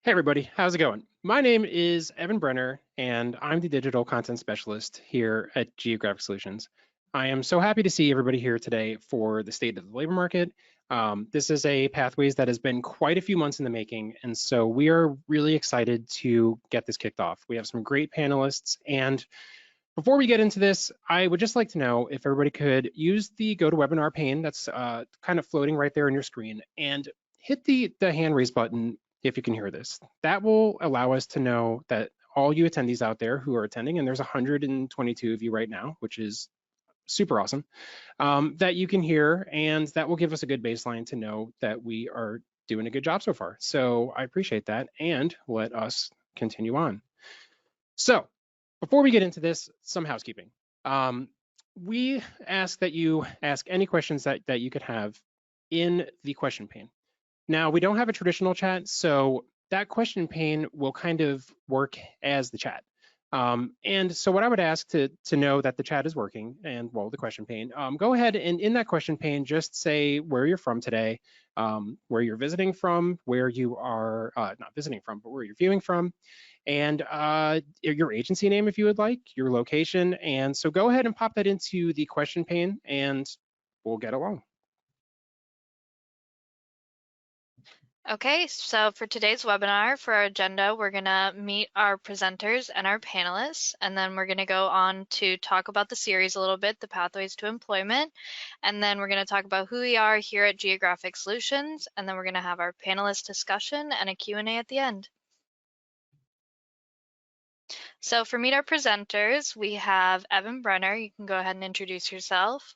Hey everybody, how's it going? My name is Evan Brenner, and I'm the digital content specialist here at Geographic Solutions. I am so happy to see everybody here today for the state of the labor market. This is a Pathways that has been quite a few months in the making, and so we are really excited to get this kicked off. We have some great panelists, and before we get into this, I would just like to know if everybody could use the GoToWebinar pane that's kind of floating right there on your screen and hit the hand raise button if you can hear this. That will allow us to know that all you attendees out there who are attending, and there's 122 of you right now, which is super awesome, that you can hear, and that will give us a good baseline to know that we are doing a good job so far. So I appreciate that, and let us continue on. So before we get into this, some housekeeping. We ask that you ask any questions that you could have in the question pane. Now, we don't have a traditional chat, so that question pane will kind of work as the chat. And so what I would ask to know that the chat is working and, well, the question pane, go ahead and in that question pane, just say where you're from today, where you're visiting from, where you are, not visiting from, but where you're viewing from, and your agency name if you would like, your location. And so go ahead and pop that into the question pane and we'll get along. Okay, so for today's webinar, for our agenda, we're going to meet our presenters and our panelists, and then we're going to go on to talk about the series a little bit, the Pathways to Employment, and then we're going to talk about who we are here at Geographic Solutions, and then we're going to have our panelist discussion and a Q&A at the end. So for meet our presenters, we have Evan Brenner. You can go ahead and introduce yourself.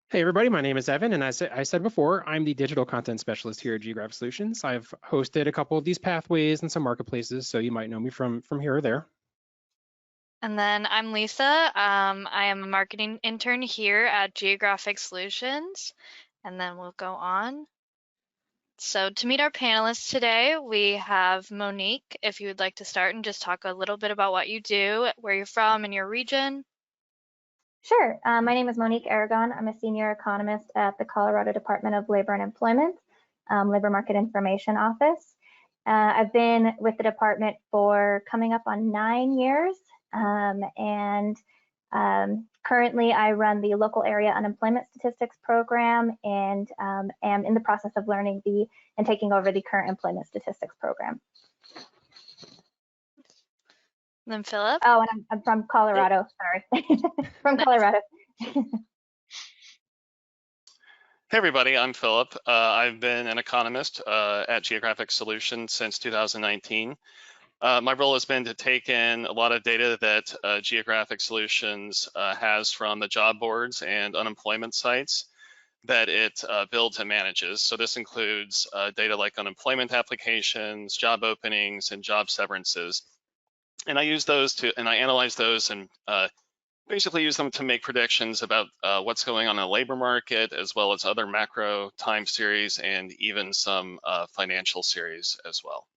Hey everybody, my name is Evan, and as I said before, I'm the digital content specialist here at Geographic Solutions. I've hosted a couple of these pathways and some marketplaces, so you might know me from here or there. And then I'm Lisa. I am a marketing intern here at Geographic Solutions, and then we'll go on. So to meet our panelists today, we have Monique. If you would like to start and just talk a little bit about what you do, where you're from, and your region. Sure. My name is Monique Aragon. I'm a senior economist at the Colorado Department of Labor and Employment, Labor Market Information Office. I've been with the department for coming up on 9 years, and currently I run the local area unemployment statistics program and am in the process of learning and taking over the current employment statistics program. And then Phillip. Oh, and I'm from Colorado, sorry. From Colorado. Hey everybody, I'm Phillip. I've been an economist at Geographic Solutions since 2019. My role has been to take in a lot of data that Geographic Solutions has from the job boards and unemployment sites that it builds and manages. So this includes data like unemployment applications, job openings, and job severances. And I use those and I analyze those and basically use them to make predictions about what's going on in the labor market, as well as other macro time series and even some financial series as well.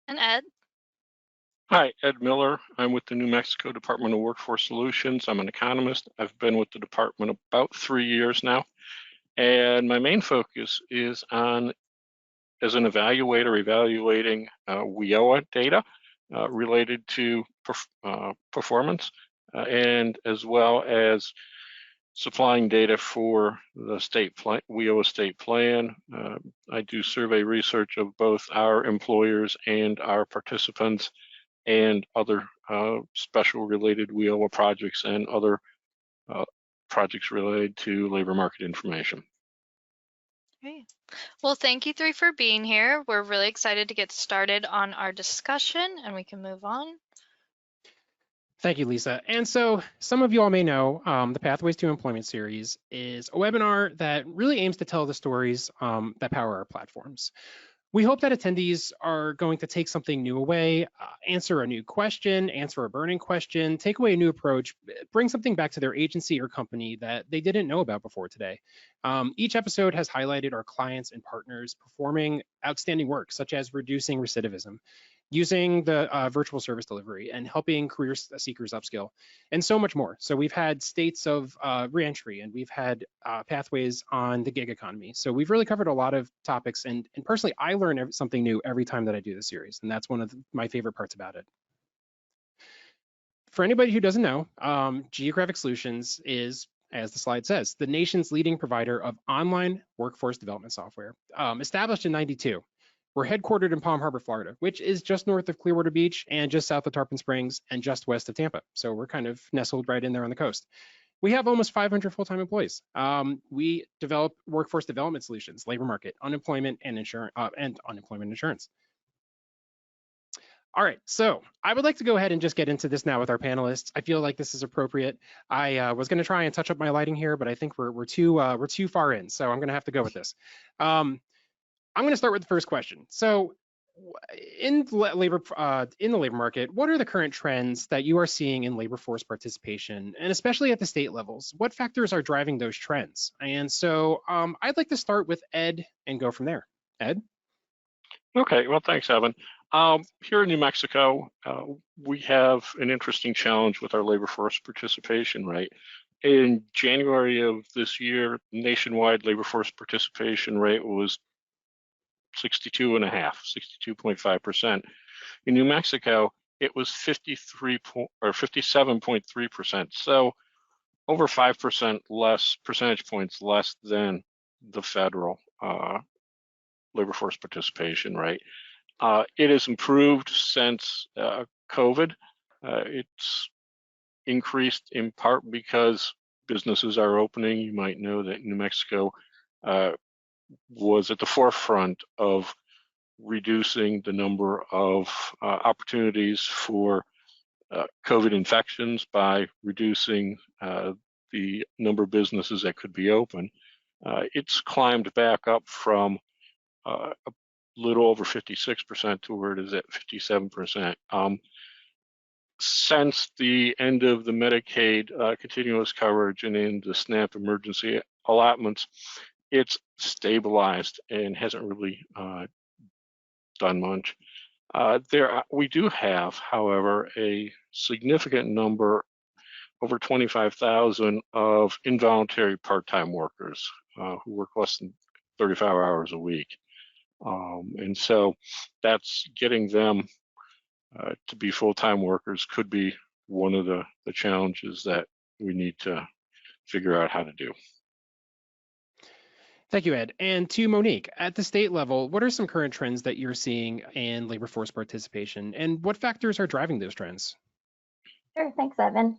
And Ed. Hi, Ed Miller. I'm with the New Mexico Department of Workforce Solutions. I'm an economist. I've been with the department about 3 years now. And my main focus is on, as an evaluator, evaluating WIOA data related to performance, and as well as supplying data for the state plan, WIOA state plan. I do survey research of both our employers and our participants and other special related WIOA projects and other projects related to labor market information. Great. Well, thank you three for being here. We're really excited to get started on our discussion, and we can move on. Thank you, Lisa. And so some of you all may know the Pathways to Employment series is a webinar that really aims to tell the stories that power our platforms. We hope that attendees are going to take something new away, answer a new question, answer a burning question, take away a new approach, bring something back to their agency or company that they didn't know about before today. Each episode has highlighted our clients and partners performing outstanding work, such as reducing recidivism, using the virtual service delivery, and helping career seekers upskill, and so much more. So we've had states of reentry, and we've had pathways on the gig economy. So we've really covered a lot of topics, and personally, I learn something new every time that I do this series, and that's one of my favorite parts about it. For anybody who doesn't know, Geographic Solutions is, as the slide says, the nation's leading provider of online workforce development software. Established in '92, we're headquartered in Palm Harbor, Florida, which is just north of Clearwater Beach and just south of Tarpon Springs and just west of Tampa. So we're kind of nestled right in there on the coast. We have almost 500 full-time employees. We develop workforce development solutions, labor market, unemployment, and unemployment insurance. All right, so I would like to go ahead and just get into this now with our panelists. I feel like this is appropriate. I was going to try and touch up my lighting here, but I think we're too far in, so I'm going to have to go with this. I'm going to start with the first question. So, in the labor market, what are the current trends that you are seeing in labor force participation, and especially at the state levels? What factors are driving those trends? And so, I'd like to start with Ed and go from there. Ed? Okay, well, thanks, Evan. Here in New Mexico, we have an interesting challenge with our labor force participation rate. In January of this year, nationwide labor force participation rate was 62.5%. In New Mexico, it was 57.3%. So over 5% less, percentage points less than the federal labor force participation rate. It has improved since COVID. It's increased in part because businesses are opening. You might know that New Mexico was at the forefront of reducing the number of opportunities for COVID infections by reducing the number of businesses that could be open. It's climbed back up from a little over 56% to where it is at 57%. Since the end of the Medicaid continuous coverage and in the SNAP emergency allotments, it's stabilized and hasn't really done much. We do have, however, a significant number, over 25,000 of involuntary part-time workers who work less than 35 hours a week. And so that's getting them to be full-time workers could be one of the challenges that we need to figure out how to do. Thank you, Ed. And to Monique, at the state level, what are some current trends that you're seeing in labor force participation, and what factors are driving those trends? Sure, thanks, Evan.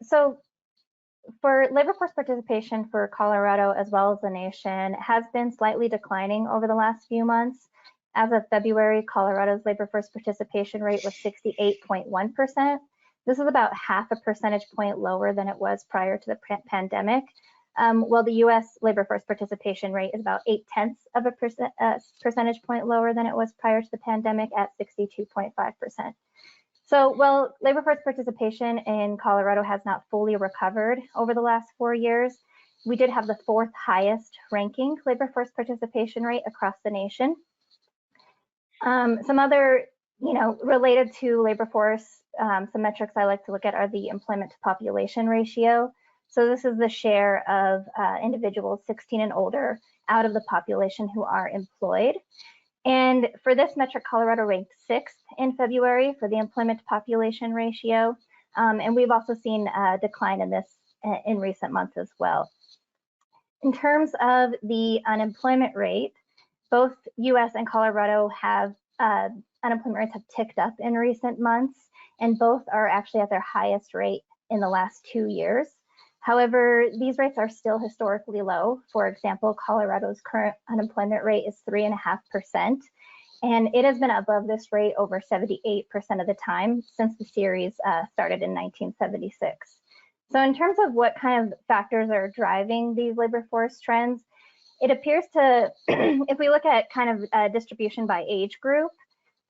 So for labor force participation for Colorado as well as the nation has been slightly declining over the last few months. As of February, Colorado's labor force participation rate was 68.1%. This is about half a percentage point lower than it was prior to the pandemic. While the U.S. labor force participation rate is about 0.8 of a percentage point lower than it was prior to the pandemic at 62.5%. So while labor force participation in Colorado has not fully recovered over the last 4 years, we did have the 4th highest ranking labor force participation rate across the nation. Some other, related to labor force, some metrics I like to look at are the employment to population ratio. So this is the share of individuals 16 and older out of the population who are employed. And for this metric, Colorado ranked 6th in February for the employment to population ratio. And we've also seen a decline in this in recent months as well. In terms of the unemployment rate, both US and Colorado have unemployment rates have ticked up in recent months, and both are actually at their highest rate in the last 2 years. However, these rates are still historically low. For example, Colorado's current unemployment rate is 3.5%, and it has been above this rate over 78% of the time since the series started in 1976. So in terms of what kind of factors are driving these labor force trends, it appears to, if we look at kind of distribution by age group,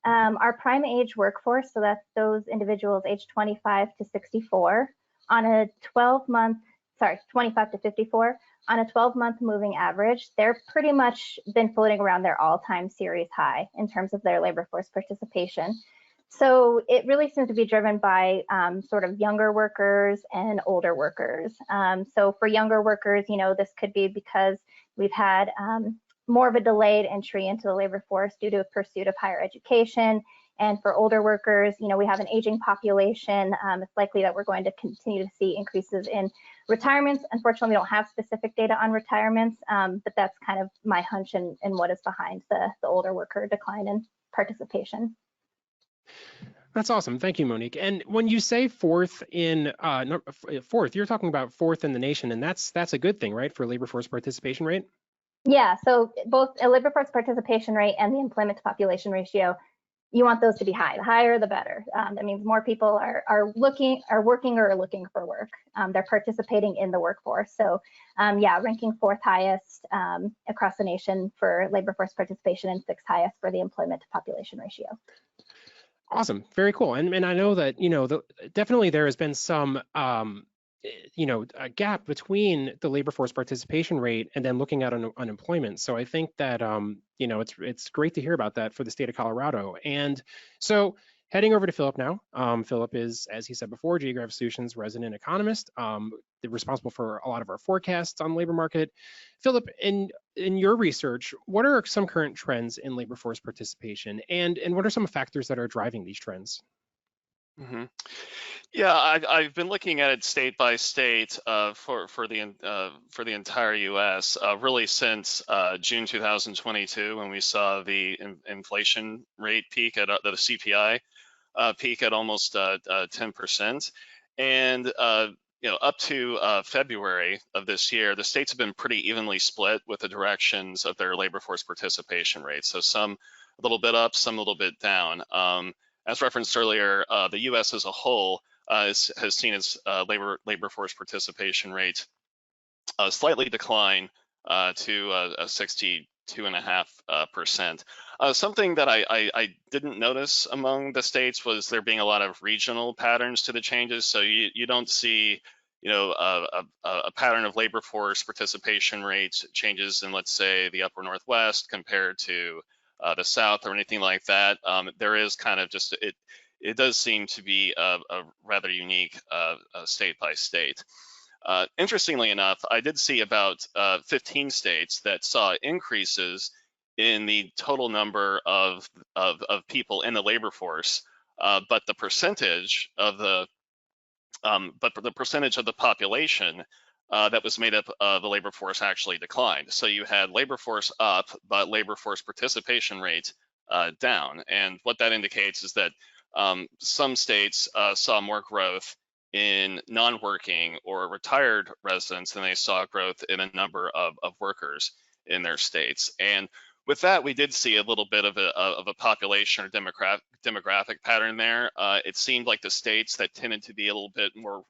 our prime age workforce, so that's those individuals aged 25 to 64, on a 12-month 25 to 54, on a 12-month moving average, they're pretty much been floating around their all-time series high in terms of their labor force participation. So it really seems to be driven by sort of younger workers and older workers. So for younger workers, this could be because we've had more of a delayed entry into the labor force due to a pursuit of higher education. And for older workers, we have an aging population. It's likely that we're going to continue to see increases in retirements. Unfortunately, we don't have specific data on retirements, but that's kind of my hunch and what is behind the older worker decline in participation. That's awesome. Thank you, Monique. And when you say fourth, you're talking about fourth in the nation, and that's a good thing, right, for labor force participation rate? Yeah, so both a labor force participation rate and the employment to population ratio, you want those to be high. The higher, the better. That means more people are working or are looking for work. They're participating in the workforce. So yeah, ranking fourth highest across the nation for labor force participation and sixth highest for the employment to population ratio. Awesome, very cool. And I know that, definitely there has been some, a gap between the labor force participation rate and then looking at unemployment. So I think that, it's great to hear about that for the state of Colorado. And so heading over to Phillip now. Phillip is, as he said before, Geographic Solutions resident economist. They're responsible for a lot of our forecasts on the labor market. Phillip, in your research, what are some current trends in labor force participation, and what are some factors that are driving these trends? Mm-hmm. Yeah, I've been looking at it state by state for the entire U.S. Really since June 2022, when we saw the inflation rate peak at the CPI peak at almost 10%, and up to February of this year, the states have been pretty evenly split with the directions of their labor force participation rates. So some a little bit up, some a little bit down. As referenced earlier, the U.S. as a whole has seen its labor force participation rate slightly decline to 62.5%. Something that I didn't notice among the states was there being a lot of regional patterns to the changes. So you don't see a pattern of labor force participation rate changes in, let's say, the upper Northwest compared to the South or anything like that. There is kind of just, it does seem to be a rather unique state by state. Interestingly enough, I did see about 15 states that saw increases in the total number of people in the labor force, but the percentage of the population that was made up of the labor force actually declined. So you had labor force up, but labor force participation rate down. And what that indicates is that some states saw more growth in non-working or retired residents than they saw growth in a number of workers in their states. And with that, we did see a little bit of a population or demographic pattern there. It seemed like the states that tended to be a little bit more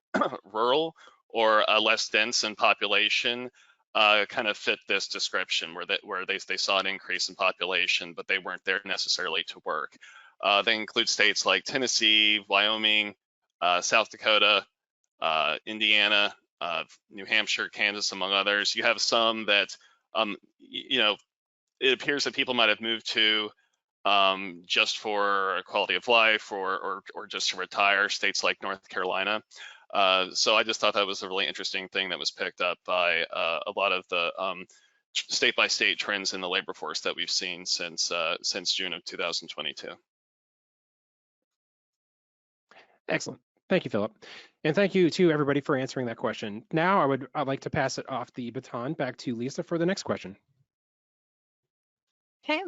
rural or less dense in population kind of fit this description, where they saw an increase in population, but they weren't there necessarily to work. They include states like Tennessee, Wyoming, South Dakota, Indiana, New Hampshire, Kansas, among others. You have some that, it appears that people might have moved to just for a quality of life or just to retire, states like North Carolina. So I just thought that was a really interesting thing that was picked up by a lot of the state by state trends in the labor force that we've seen since June of 2022. Excellent. Thank you, Phillip. And thank you to everybody for answering that question. Now I'd like to pass it off the baton back to Lisa for the next question. Okay.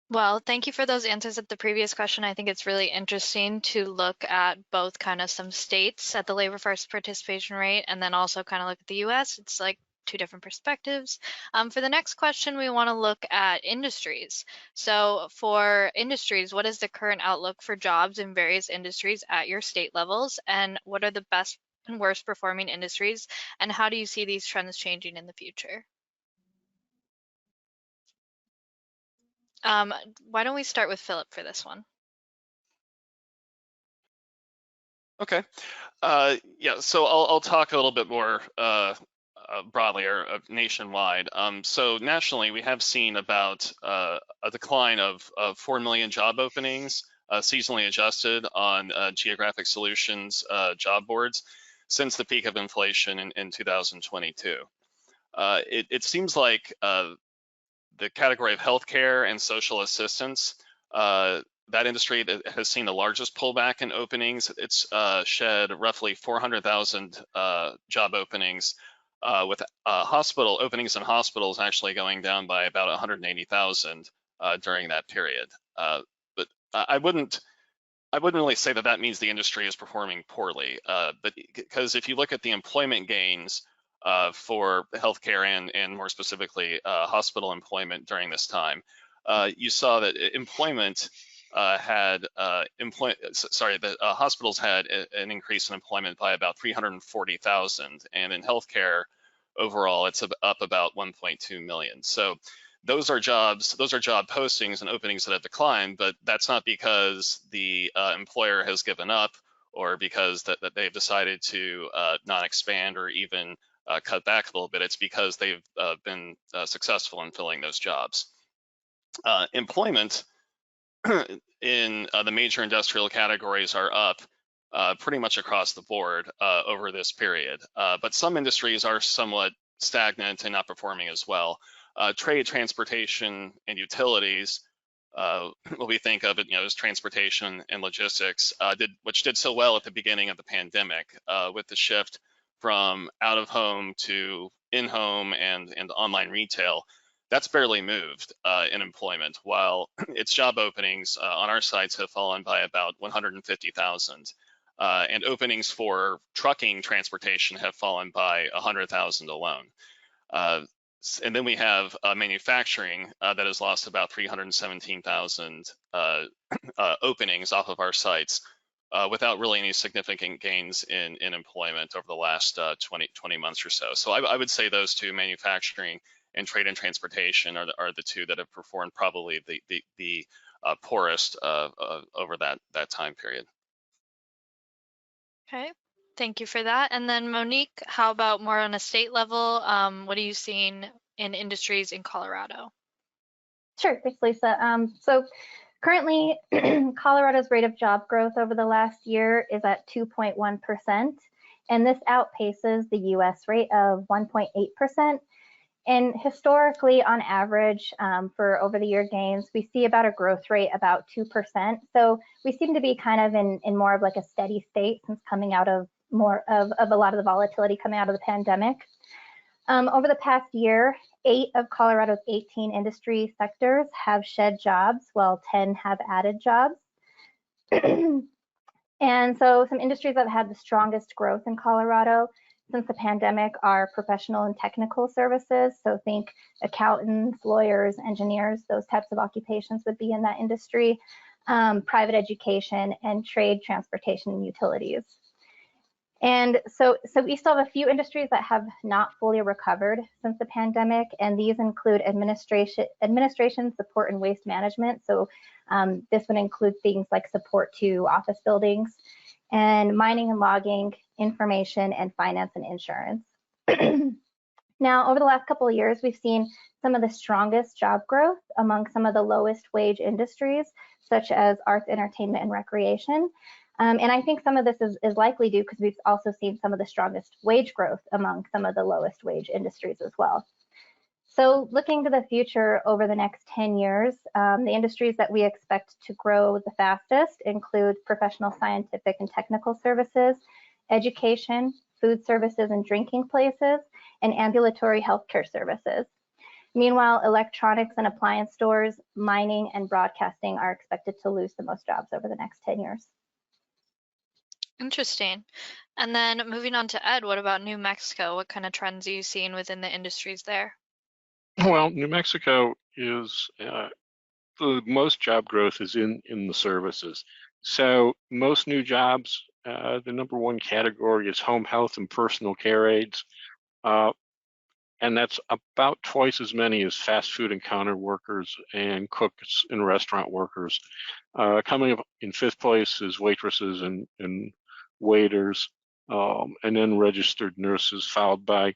Well, thank you for those answers at the previous question. I think it's really interesting to look at both kind of some states at the labor force participation rate and then also kind of look at the US. It's like two different perspectives. For the next question, we want to look at industries. So for industries, what is the current outlook for jobs in various industries at your state levels? And what are the best and worst performing industries? And how do you see these trends changing in the future? Why don't we start with Phillip for this one? Okay. Yeah, so I'll talk a little bit more broadly or nationwide. So nationally, we have seen about a decline of 4 million job openings, seasonally adjusted on Geographic Solutions job boards since the peak of inflation in 2022. It seems like the category of healthcare and social assistance, that industry that has seen the largest pullback in openings. It's shed roughly 400,000 job openings, with hospital openings in hospitals actually going down by about 180,000 during that period. But I wouldn't really say that means the industry is performing poorly, but because if you look at the employment gains for healthcare and more specifically hospital employment during this time, you saw that employment hospitals had an increase in employment by about 340,000, and in healthcare overall, it's up about 1.2 million. So those are job postings and openings that have declined, but that's not because the employer has given up or because that they've decided to not expand or even cut back a little bit. It's because they've been successful in filling those jobs. Employment in the major industrial categories are up pretty much across the board over this period, but some industries are somewhat stagnant and not performing as well. Trade, transportation, and utilities, what we think of it, as transportation and logistics, which did so well at the beginning of the pandemic, with the shift from out of home to in-home and online retail. That's barely moved in employment, while its job openings on our sites have fallen by about 150,000. And openings for trucking transportation have fallen by 100,000 alone. And then we have manufacturing that has lost about 317,000 openings off of our sites without really any significant gains in employment over the last 20 months or so. So I would say those two, manufacturing and trade and transportation, are the two that have performed probably the poorest over that time period. Okay, thank you for that. And then Monique, how about more on a state level? What are you seeing in industries in Colorado? Sure, thanks, Lisa. So currently, Colorado's rate of job growth over the last year is at 2.1%, and this outpaces the US rate of 1.8%. And historically, on average, for over the year gains, we see about a growth rate about 2%. So we seem to be kind of in more of like a steady state since coming out of more of a lot of the volatility coming out of the pandemic. Over the past year, 8 of Colorado's 18 industry sectors have shed jobs, while 10 have added jobs. And so some industries that have had the strongest growth in Colorado since the pandemic are professional and technical services. So think accountants, lawyers, engineers, those types of occupations would be in that industry, private education, and trade, transportation, and utilities. And so we still have a few industries that have not fully recovered since the pandemic, and these include administration, support, and waste management. So this would include things like support to office buildings, and mining and logging, information, and finance and insurance. Now, over the last couple of years, we've seen some of the strongest job growth among some of the lowest wage industries, such as arts, entertainment, and recreation. And I think some of this is likely due because we've also seen some of the strongest wage growth among some of the lowest wage industries as well. So looking to the future over the next 10 years, the industries that we expect to grow the fastest include professional, scientific, and technical services, education, food services and drinking places, and ambulatory healthcare services. Meanwhile, electronics and appliance stores, mining, and broadcasting are expected to lose the most jobs over the next 10 years. Interesting. And then moving on to Ed, what about New Mexico? What kind of trends are you seeing within the industries there? Well, New Mexico is the most job growth is in the services. So most new jobs, the number one category is home health and personal care aides. And that's about twice as many as fast food and counter workers and cooks and restaurant workers. Coming up in 5th place is waitresses and waiters, and then registered nurses, followed by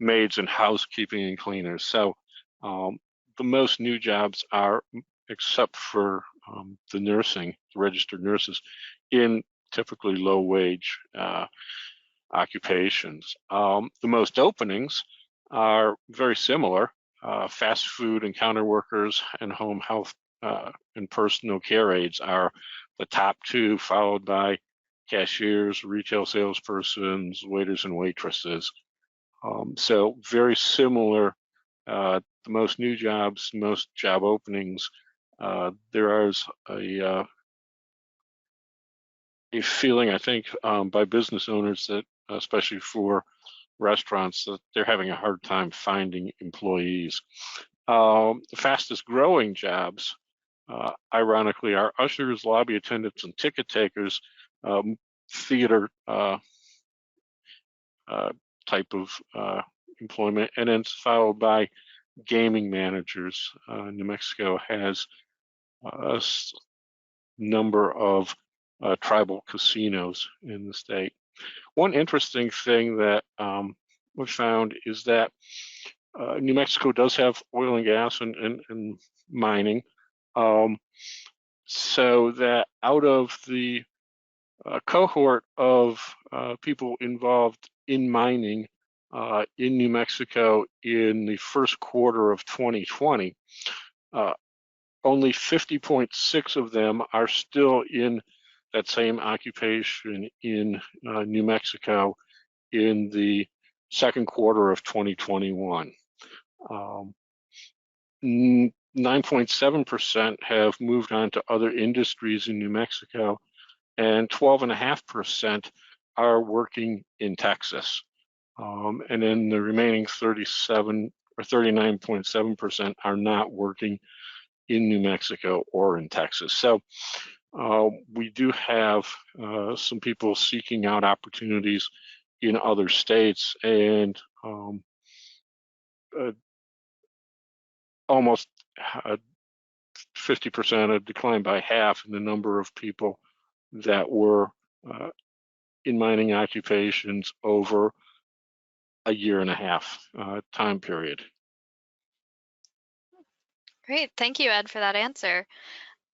maids and housekeeping and cleaners. So the most new jobs are, except for the nursing, the registered nurses, in typically low wage occupations. The most openings are very similar. Fast food and counter workers and home health and personal care aides are the top two, followed by cashiers, retail salespersons, waiters and waitresses. So very similar. The most new jobs, most job openings. There is a feeling, I think, by business owners that, especially for restaurants, that they're having a hard time finding employees. The fastest growing jobs, ironically, are ushers, lobby attendants, and ticket takers, theater type of employment, and then followed by gaming managers. New Mexico has a number of tribal casinos in the state. One interesting thing that we found is that New Mexico does have oil and gas and mining, so that out of the cohort of people involved in mining in New Mexico in the first quarter of 2020, only 50.6 of them are still in that same occupation in New Mexico in the second quarter of 2021. 9.7% have moved on to other industries in New Mexico, and 12.5% are working in Texas. And then the remaining 37 or 39.7% are not working in New Mexico or in Texas. So we do have some people seeking out opportunities in other states, and almost 50%, a decline by half in the number of people that were in mining occupations over a year and a half time period. Great, thank you, Ed, for that answer.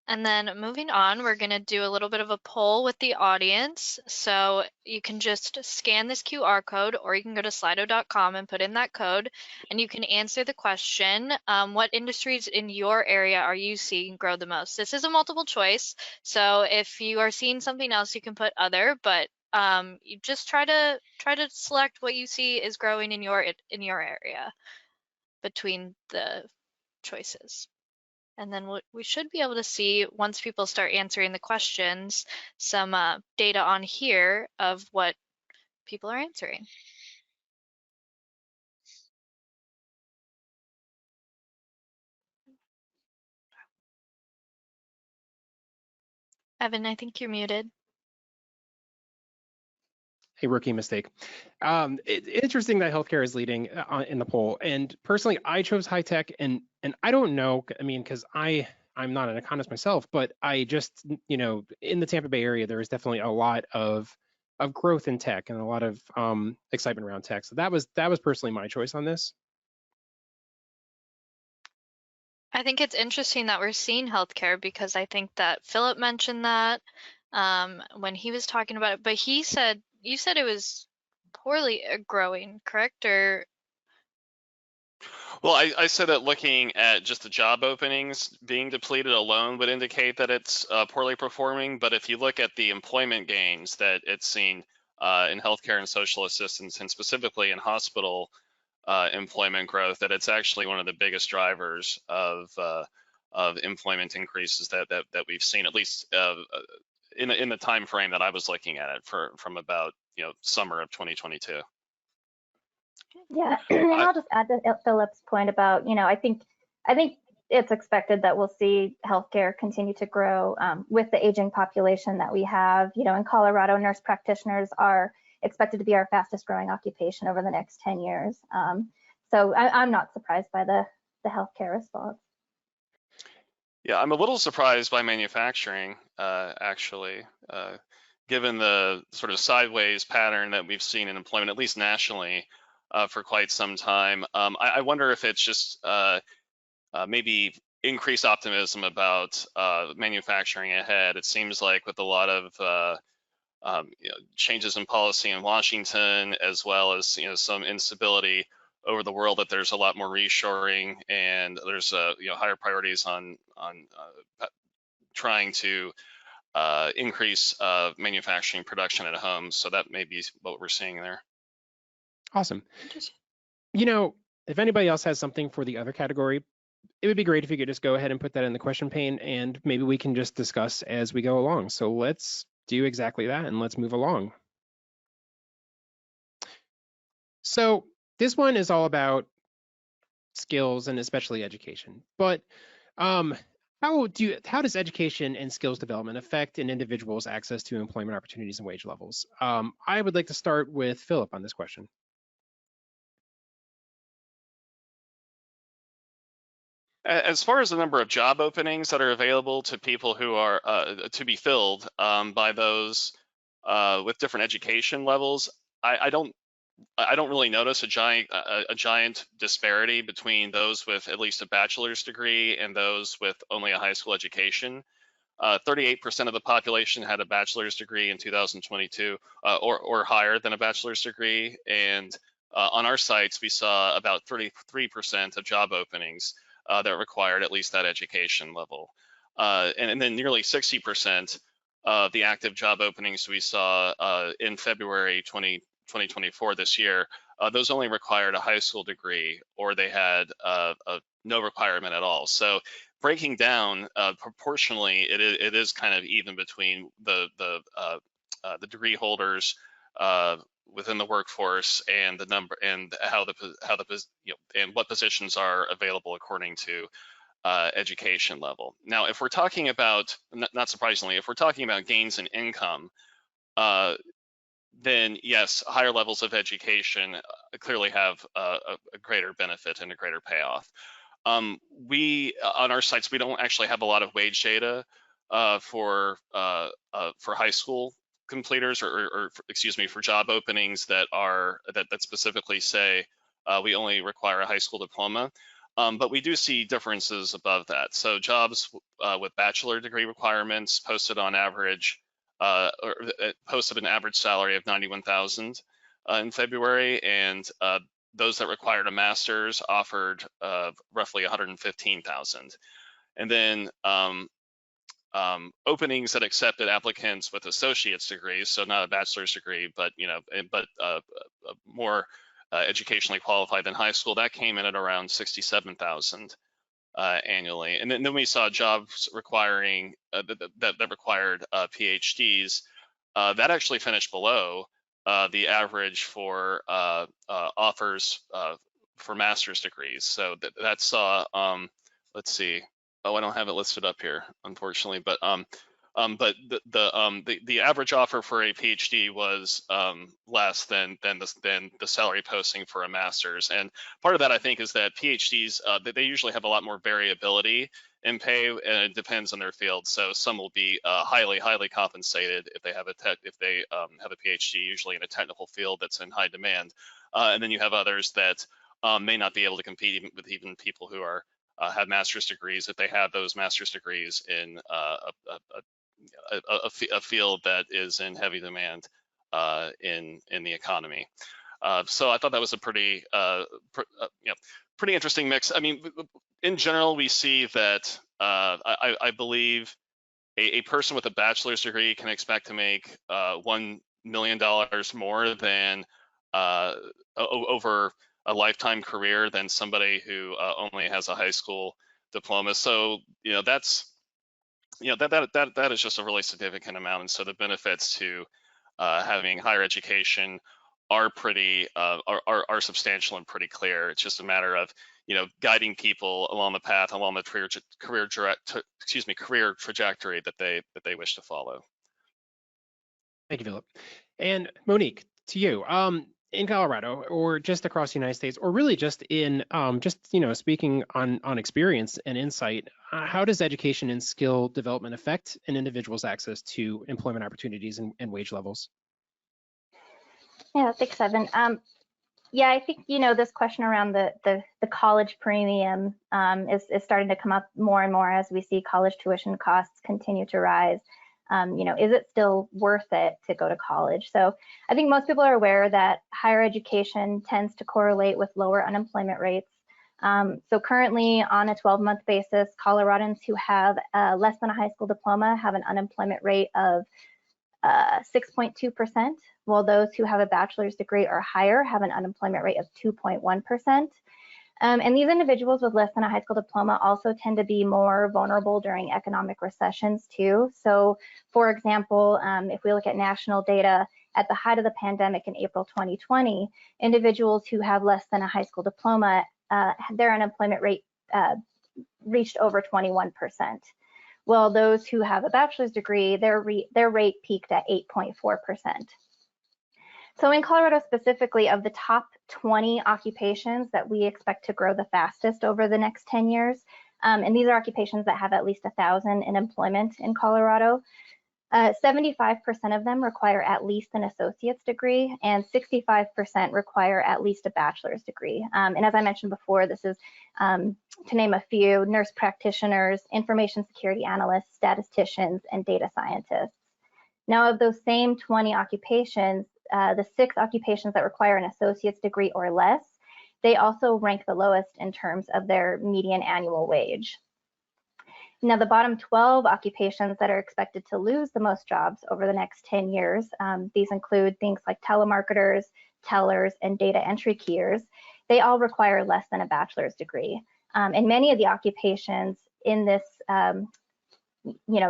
And then moving on, we're going to do a little bit of a poll with the audience. So you can just scan this QR code, or you can go to slido.com and put in that code, and you can answer the question, what industries in your area are you seeing grow the most? This is a multiple choice, so if you are seeing something else, you can put other, but you just try to select what you see is growing in your area between the choices. And then we should be able to see, once people start answering the questions, some data on here of what people are answering. Evan, I think you're muted. A rookie mistake. Interesting that healthcare is leading in the poll. And personally, I chose high tech, and I don't know. I mean, because I'm not an economist myself, but I just, you know, in the Tampa Bay area, there is definitely a lot of growth in tech and a lot of excitement around tech. So that was personally my choice on this. I think it's interesting that we're seeing healthcare, because I think that Phillip mentioned that when he was talking about it, but you said it was poorly growing, correct? Or Well, I said that looking at just the job openings being depleted alone would indicate that it's poorly performing. But if you look at the employment gains that it's seen in healthcare and social assistance, and specifically in hospital employment growth, that it's actually one of the biggest drivers of employment increases that we've seen, at least in the time frame that I was looking at it from about summer of 2022. Yeah, and I'll just add to Philip's point about, I think it's expected that we'll see healthcare continue to grow with the aging population that we have. In Colorado, nurse practitioners are expected to be our fastest growing occupation over the next 10 years. So I'm not surprised by the healthcare response. Yeah, I'm a little surprised by manufacturing, actually, given the sort of sideways pattern that we've seen in employment, at least nationally, for quite some time, I wonder if it's just maybe increased optimism about manufacturing ahead. It seems like with a lot of changes in policy in Washington, as well as some instability over the world, that there's a lot more reshoring, and there's higher priorities on trying to increase manufacturing production at home. So that may be what we're seeing there. Awesome. If anybody else has something for the other category, it would be great if you could just go ahead and put that in the question pane, and maybe we can just discuss as we go along. So let's do exactly that, and let's move along. So this one is all about skills and especially education. But how does education and skills development affect an individual's access to employment opportunities and wage levels? I would like to start with Philip on this question. As far as the number of job openings that are available to people who are to be filled by those with different education levels, I don't really notice a giant disparity between those with at least a bachelor's degree and those with only a high school education. 38% of the population had a bachelor's degree in 2022 or higher than a bachelor's degree, and on our sites we saw about 33% of job openings that required at least that education level. And then nearly 60% of the active job openings we saw in February 2024 this year, those only required a high school degree, or they had no requirement at all. So breaking down proportionally, it is kind of even between the degree holders within the workforce and the number and and what positions are available according to education level. Now, if we're talking about, not surprisingly, if we're talking about gains in income, then yes, higher levels of education clearly have a greater benefit and a greater payoff. We on our sites, we don't actually have a lot of wage data for high school completers, or excuse me, for job openings that specifically say we only require a high school diploma. But we do see differences above that. So jobs with bachelor degree requirements posted on average, posted an average salary of $91,000 in February, and those that required a master's offered roughly $115,000. And then openings that accepted applicants with associate's degrees, so not a bachelor's degree, but more educationally qualified than high school, that came in at around $67,000 annually. And then we saw jobs requiring that required PhDs that actually finished below the average for offers for master's degrees. So that saw, let's see, oh, I don't have it listed up here, unfortunately, but the average offer for a PhD was less than the salary posting for a master's. And part of that, I think, is that PhDs they usually have a lot more variability in pay, and it depends on their field. So some will be highly compensated if they have a PhD, usually in a technical field that's in high demand. And then you have others that may not be able to compete with even people who are have master's degrees if they have those master's degrees in a field that is in heavy demand in the economy. So I thought that was a pretty interesting mix. I mean, in general, we see that I believe a person with a bachelor's degree can expect to make $1 million more than over a lifetime career than somebody who only has a high school diploma. So that's that is just a really significant amount. And so the benefits to having higher education are pretty are substantial and pretty clear. It's just a matter of guiding people along the path, along the career trajectory that they wish to follow. Thank you, Philip. And Monique, to you. in Colorado, or just across the United States, or really just in speaking on experience and insight, how does education and skill development affect an individual's access to employment opportunities and wage levels? Yeah, thanks, Evan. Yeah, I think, this question around the college premium is starting to come up more and more as we see college tuition costs continue to rise. Is it still worth it to go to college? So I think most people are aware that higher education tends to correlate with lower unemployment rates. So currently on a 12-month basis, Coloradans who have less than a high school diploma have an unemployment rate of 6.2%, while those who have a bachelor's degree or higher have an unemployment rate of 2.1%. And these individuals with less than a high school diploma also tend to be more vulnerable during economic recessions too. So for example, if we look at national data at the height of the pandemic in April 2020, individuals who have less than a high school diploma, their unemployment rate reached over 21%. While those who have a bachelor's degree, their rate peaked at 8.4%. So in Colorado specifically, of the top 20 occupations that we expect to grow the fastest over the next 10 years, and these are occupations that have at least 1,000 in employment in Colorado, 75% of them require at least an associate's degree, and 65% require at least a bachelor's degree. And as I mentioned before, this is, to name a few, nurse practitioners, information security analysts, statisticians, and data scientists. Now, of those same 20 occupations, the 6 occupations that require an associate's degree or less, they also rank the lowest in terms of their median annual wage. Now, the bottom 12 occupations that are expected to lose the most jobs over the next 10 years, these include things like telemarketers, tellers, and data entry keyers. They all require less than a bachelor's degree. And many of the occupations in this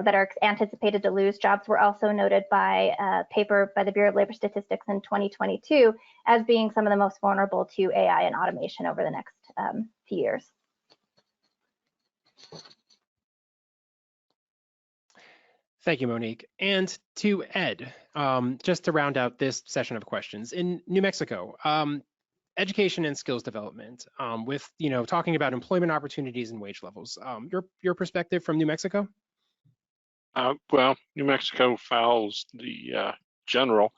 that are anticipated to lose jobs were also noted by a paper by the Bureau of Labor Statistics in 2022 as being some of the most vulnerable to AI and automation over the next few years. Thank you, Monique. And to Ed, just to round out this session of questions, in New Mexico, education and skills development, with talking about employment opportunities and wage levels. Your perspective from New Mexico? Well, New Mexico follows the general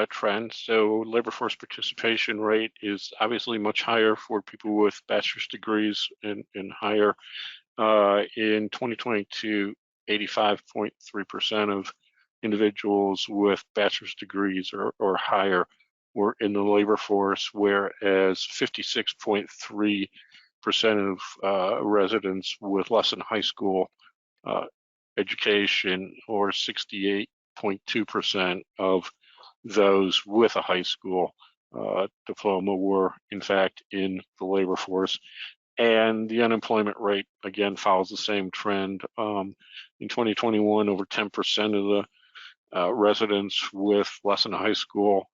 trend. So labor force participation rate is obviously much higher for people with bachelor's degrees and higher. In 2022, 85.3% of individuals with bachelor's degrees or higher were in the labor force, whereas 56.3% of residents with less than high school education, or 68.2% of those with a high school diploma were in fact in the labor force. And the unemployment rate again follows the same trend. In 2021, over 10% of the residents with less than a high school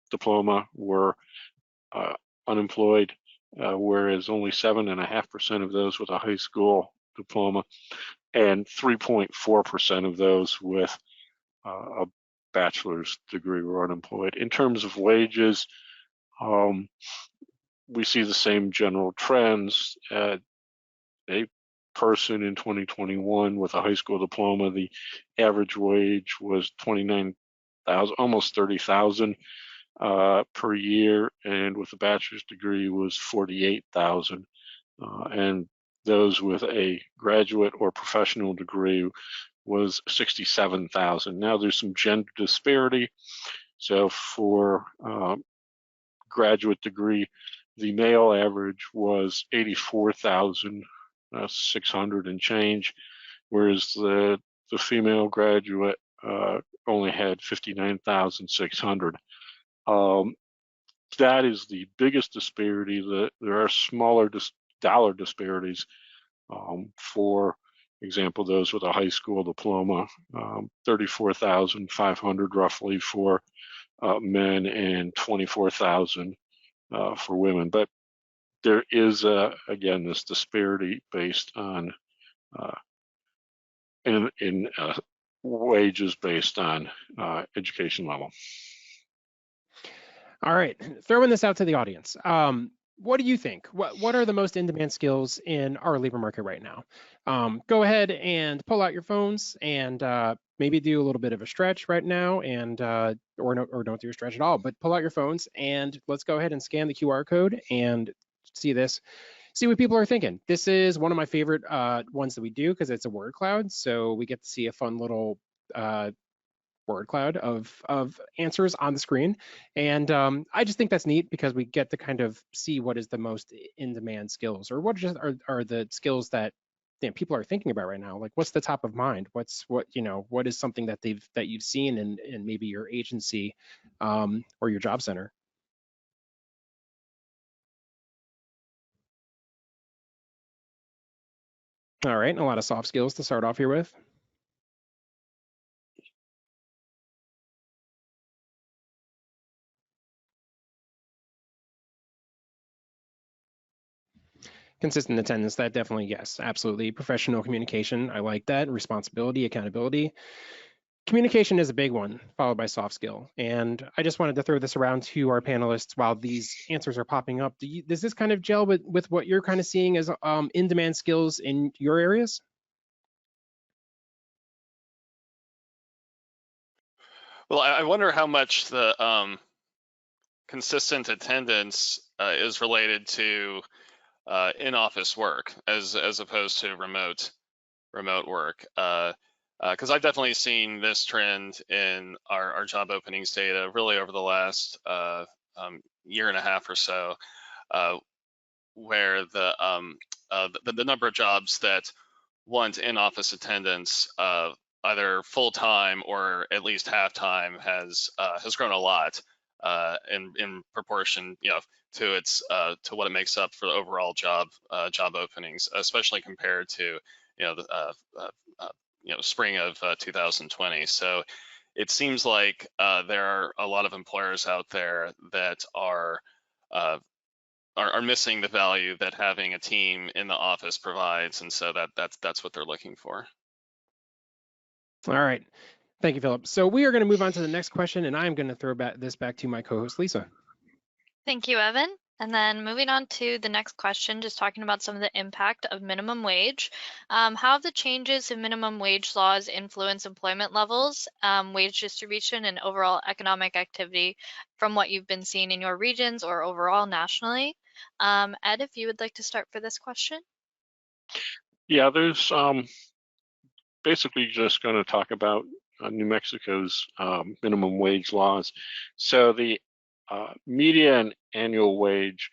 diploma were unemployed, whereas only 7.5% of those with a high school diploma and 3.4% of those with a bachelor's degree were unemployed. In terms of wages, we see the same general trends. A person in 2021 with a high school diploma, the average wage was $29,000, almost $30,000 per year, and with a bachelor's degree was $48,000. And those with a graduate or professional degree was $67,000. Now there's some gender disparity. So for graduate degree, the male average was 84,600 and change, whereas the female graduate only had 59,600. That is the biggest disparity. There are smaller dollar disparities. For example, those with a high school diploma, 34,500 roughly for men and 24,000 for women. But there is, again, this disparity based on in Uh, wages based on education level. All right, throwing this out to the audience. What do you think? What are the most in-demand skills in our labor market right now? Go ahead and pull out your phones and maybe do a little bit of a stretch right now, and or don't do a stretch at all. But pull out your phones and let's go ahead and scan the QR code and see this. See what people are thinking. This is one of my favorite ones that we do because it's a word cloud, so we get to see a fun little word cloud of answers on the screen. And I just think that's neat because we get to kind of see what is the most in-demand skills, or what just are the skills that people are thinking about right now. Like, what's the top of mind? What is something that you've seen in maybe your agency or your job center? All right, and a lot of soft skills to start off here with. Consistent attendance, that definitely, yes, absolutely. Professional communication, I like that. Responsibility, accountability. Communication is a big one, followed by soft skill. And I just wanted to throw this around to our panelists while these answers are popping up. Does this kind of gel with what you're kind of seeing as in-demand skills in your areas? Well, I wonder how much the consistent attendance is related to in-office work as opposed to remote work. Because I've definitely seen this trend in our job openings data really over the last year and a half or so, where the number of jobs that want in-office attendance either full-time or at least half-time has grown a lot in proportion, to its to what it makes up for the overall job openings, especially compared to the spring of 2020. So it seems like there are a lot of employers out there that are missing the value that having a team in the office provides, and so that's what they're looking for. All right. Thank you, Philip. So we are going to move on to the next question, and I'm going to throw this back to my co-host, Lisa. Thank you, Evan. And then moving on to the next question, just talking about some of the impact of minimum wage. How have the changes in minimum wage laws influenced employment levels, wage distribution, and overall economic activity from what you've been seeing in your regions or overall nationally? Ed, if you would like to start for this question. Yeah, there's basically just going to talk about New Mexico's minimum wage laws. So the median annual wage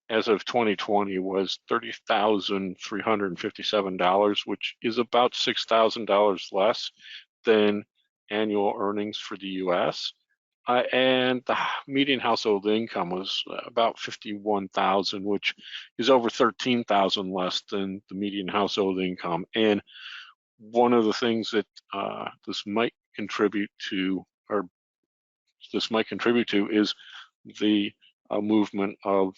as of 2020 was $30,357, which is about $6,000 less than annual earnings for the U.S. And the median household income was about $51,000, which is over $13,000 less than the median household income. And one of the things that this might contribute to is the movement of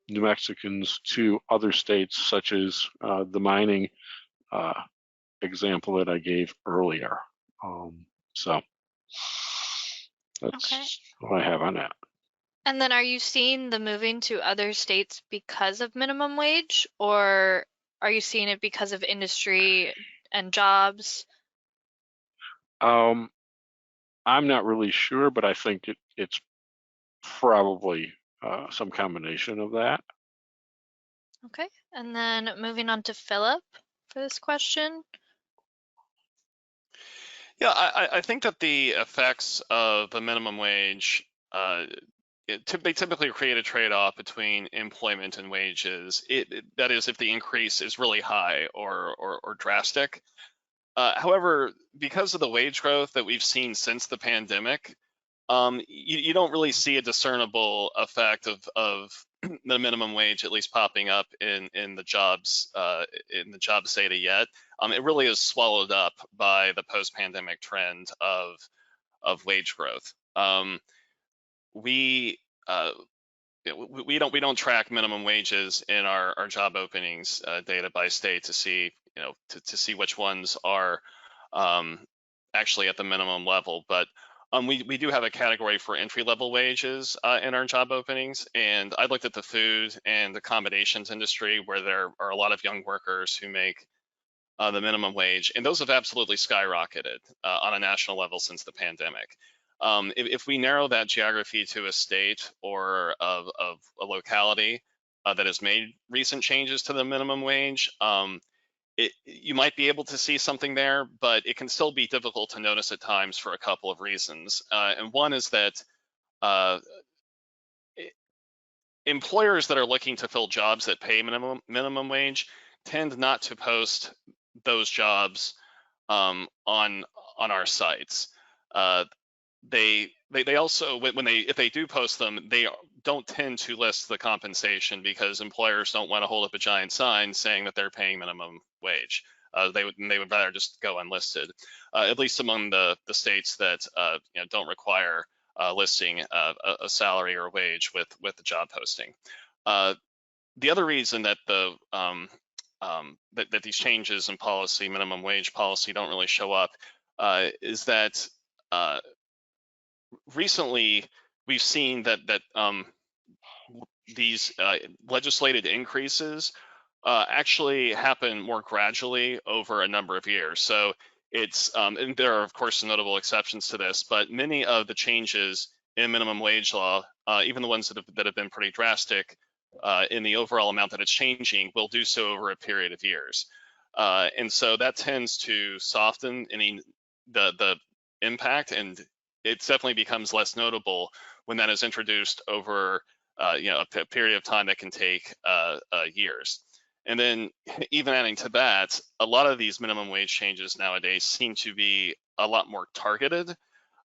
New Mexicans to other states, such as the mining example that I gave earlier. So that's what I have on that. And then are you seeing the moving to other states because of minimum wage, or are you seeing it because of industry and jobs? I'm not really sure, but I think it's probably some combination of that. Okay, and then moving on to Philip for this question. Yeah, I think that the effects of the minimum wage, they typically create a trade-off between employment and wages. That is, if the increase is really high or drastic. However, because of the wage growth that we've seen since the pandemic, you don't really see a discernible effect of the minimum wage at least popping up in the jobs data yet. It really is swallowed up by the post-pandemic trend of wage growth. We don't track minimum wages in our job openings data by state to see to see which ones are actually at the minimum level, but we do have a category for entry-level wages in our job openings, and I looked at the food and accommodations industry where there are a lot of young workers who make the minimum wage, and those have absolutely skyrocketed on a national level since the pandemic. If we narrow that geography to a state or of a locality that has made recent changes to the minimum wage, you might be able to see something there, but it can still be difficult to notice at times for a couple of reasons. And one is that employers that are looking to fill jobs that pay minimum wage tend not to post those jobs on our sites. They also, if they do post them, they don't tend to list the compensation because employers don't want to hold up a giant sign saying that they're paying minimum wage. They would rather just go unlisted, at least among the states that don't require listing a salary or a wage with the job posting. The other reason that that these changes in policy, minimum wage policy, don't really show up is that recently we've seen that these legislated increases actually happen more gradually over a number of years. So it's and there are of course some notable exceptions to this, but many of the changes in minimum wage law, even the ones that have been pretty drastic in the overall amount that it's changing, will do so over a period of years. And so that tends to soften the impact, and it definitely becomes less notable when that is introduced over a period of time that can take years. And then even adding to that, a lot of these minimum wage changes nowadays seem to be a lot more targeted.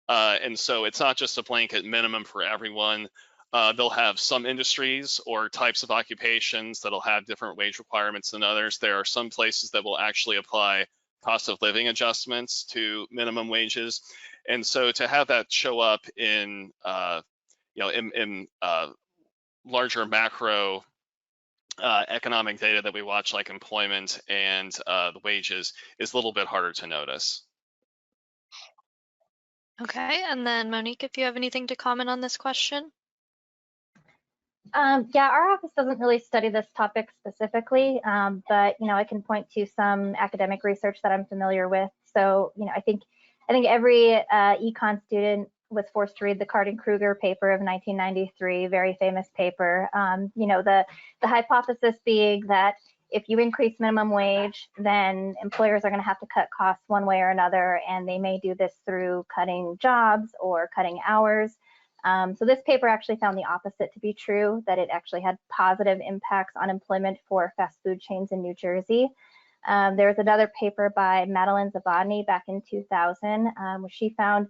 And so it's not just a blanket minimum for everyone. They'll have some industries or types of occupations that'll have different wage requirements than others. There are some places that will actually apply cost of living adjustments to minimum wages. And so to have that show up in larger macro economic data that we watch, like employment and the wages, is a little bit harder to notice. Okay, and then Monique, if you have anything to comment on this question. Yeah, our office doesn't really study this topic specifically, but I can point to some academic research that I'm familiar with. So I think every econ student was forced to read the Cardin-Kruger paper of 1993, very famous paper. The hypothesis being that if you increase minimum wage, then employers are going to have to cut costs one way or another, and they may do this through cutting jobs or cutting hours. So this paper actually found the opposite to be true, that it actually had positive impacts on employment for fast food chains in New Jersey. There was another paper by Madeline Zabodny back in 2000, where she found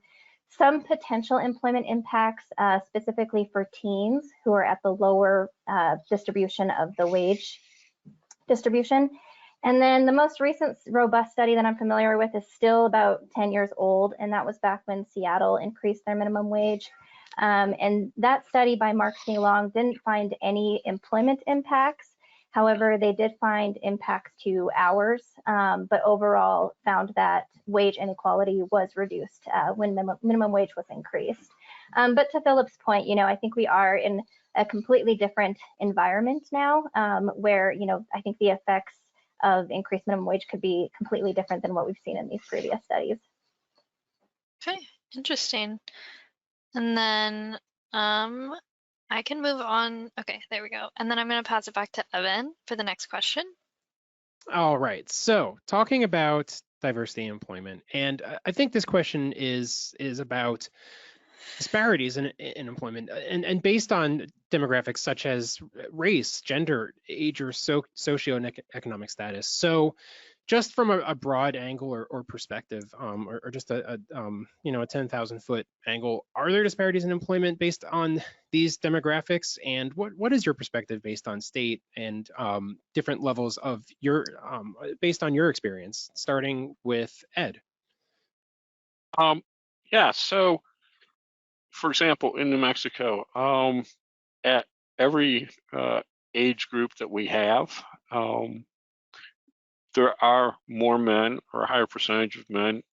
some potential employment impacts, specifically for teens who are at the lower distribution of the wage distribution. And then the most recent robust study that I'm familiar with is still about 10 years old, and that was back when Seattle increased their minimum wage. And that study by Mark Sneelong didn't find any employment impacts. However, they did find impacts to hours, but overall found that wage inequality was reduced when minimum wage was increased. But to Philip's point, I think we are in a completely different environment now, where I think the effects of increased minimum wage could be completely different than what we've seen in these previous studies. Okay, interesting. And then I can move on. Okay, there we go. And then I'm going to pass it back to Evan for the next question. All right. So talking about diversity in employment, and I think this question is about disparities in employment, and based on demographics such as race, gender, age, or socioeconomic status. So just from a broad angle or perspective, or just a 10,000-foot angle, are there disparities in employment based on these demographics? And what is your perspective based on state and different levels of based on your experience, starting with Ed? Yeah, so for example, in New Mexico, at every age group that we have, there are more men, or a higher percentage of men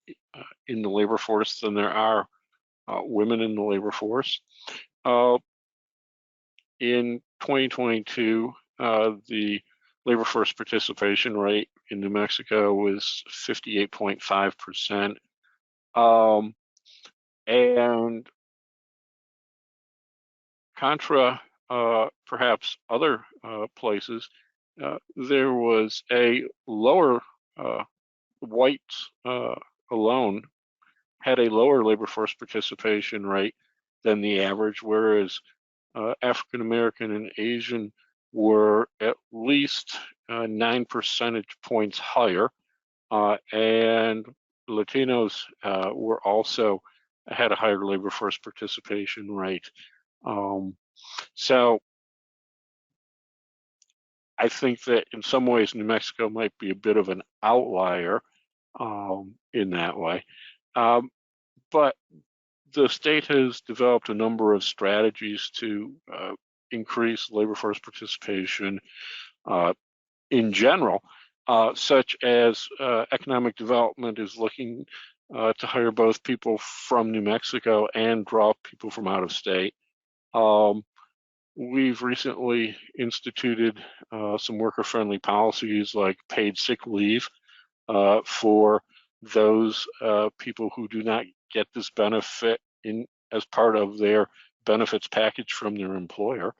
in the labor force than there are women in the labor force. In 2022, the labor force participation rate in New Mexico was 58.5%. And contra perhaps other places, there was a lower, whites alone had a lower labor force participation rate than the average, whereas African American and Asian were at least 9 percentage points higher, and Latinos were also had a higher labor force participation rate. So I think that in some ways New Mexico might be a bit of an outlier in that way. But the state has developed a number of strategies to increase labor force participation in general, such as economic development is looking to hire both people from New Mexico and draw people from out of state. We've recently instituted some worker-friendly policies like paid sick leave for those people who do not get this benefit as part of their benefits package from their employer.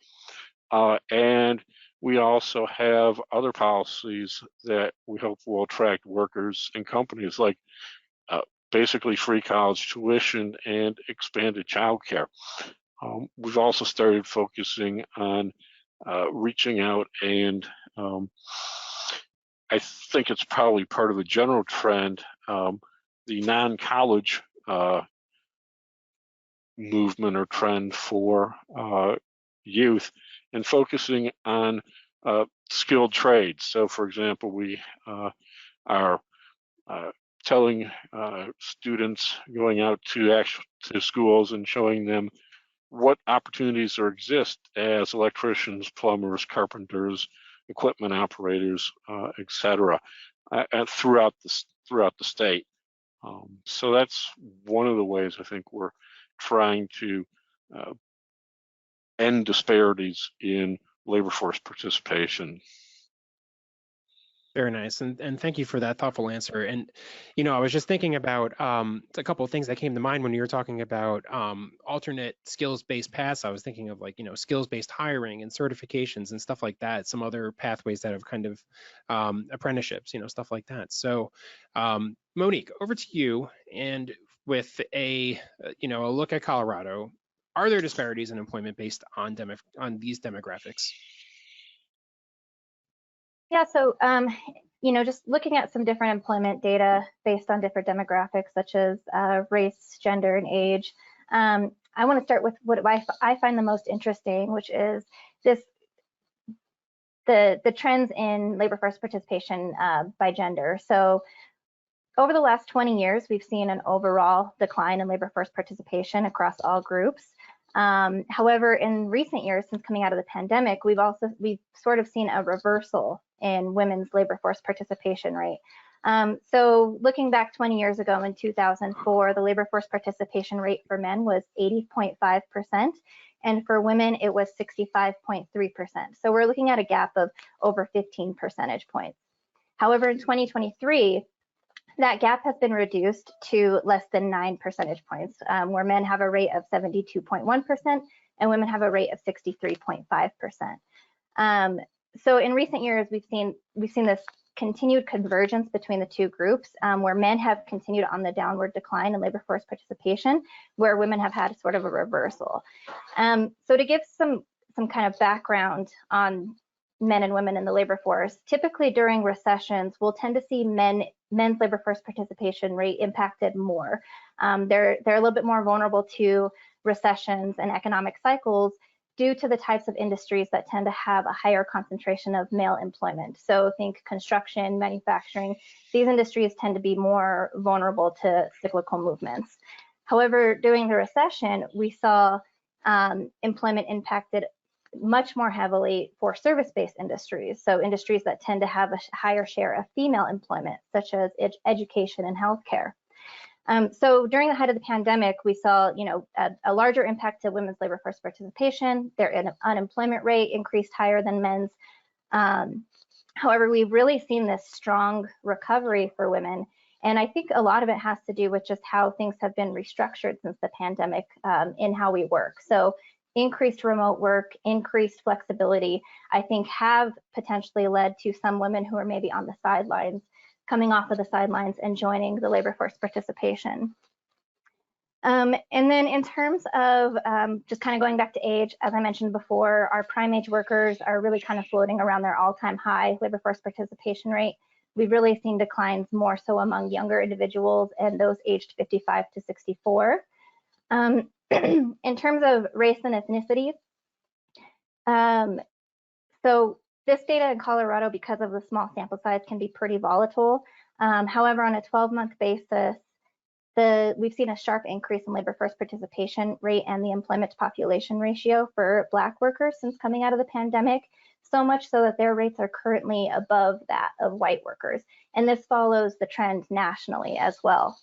And we also have other policies that we hope will attract workers and companies, like basically free college tuition and expanded childcare. We've also started focusing on reaching out, and I think it's probably part of a general trend, the non-college movement or trend for youth, and focusing on skilled trades. So, for example, we are telling students, going out to schools and showing them what opportunities there exist as electricians, plumbers, carpenters, equipment operators, etc., throughout the state. So that's one of the ways I think we're trying to end disparities in labor force participation. Very nice, and thank you for that thoughtful answer. And I was just thinking about a couple of things that came to mind when you were talking about alternate skills-based paths. I was thinking of skills-based hiring and certifications and stuff like that. Some other pathways that have kind of apprenticeships, stuff like that. So, Monique, over to you. And with a look at Colorado, are there disparities in employment based on these demographics? Yeah, so just looking at some different employment data based on different demographics, such as race, gender, and age. I want to start with what I find the most interesting, which is the trends in labor force participation by gender. So over the last 20 years, we've seen an overall decline in labor force participation across all groups. However, in recent years, since coming out of the pandemic, we've sort of seen a reversal in women's labor force participation rate. So looking back 20 years ago in 2004, the labor force participation rate for men was 80.5%, and for women it was 65.3%. So we're looking at a gap of over 15 percentage points. However, in 2023, that gap has been reduced to less than 9 percentage points, where men have a rate of 72.1% and women have a rate of 63.5%. So in recent years, we've seen this continued convergence between the two groups, where men have continued on the downward decline in labor force participation, where women have had sort of a reversal. So to give some kind of background on men and women in the labor force, typically during recessions, we'll tend to see men's labor force participation rate impacted more. They're a little bit more vulnerable to recessions and economic cycles due to the types of industries that tend to have a higher concentration of male employment. So think construction, manufacturing. These industries tend to be more vulnerable to cyclical movements. However, during the recession, we saw employment impacted much more heavily for service-based industries, so industries that tend to have a higher share of female employment, such as education and healthcare. So during the height of the pandemic, we saw, a larger impact to women's labor force participation. Their unemployment rate increased higher than men's. However, we've really seen this strong recovery for women. And I think a lot of it has to do with just how things have been restructured since the pandemic in how we work. So increased remote work, increased flexibility, I think have potentially led to some women who are maybe on the sidelines, coming off of the sidelines and joining the labor force participation. And then in terms of just kind of going back to age, as I mentioned before, our prime age workers are really kind of floating around their all-time high labor force participation rate. We've really seen declines more so among younger individuals and those aged 55 to 64. In terms of race and ethnicity, so this data in Colorado, because of the small sample size, can be pretty volatile. However, on a 12-month basis, we've seen a sharp increase in labor force participation rate and the employment to population ratio for Black workers since coming out of the pandemic, so much so that their rates are currently above that of white workers. And this follows the trend nationally as well.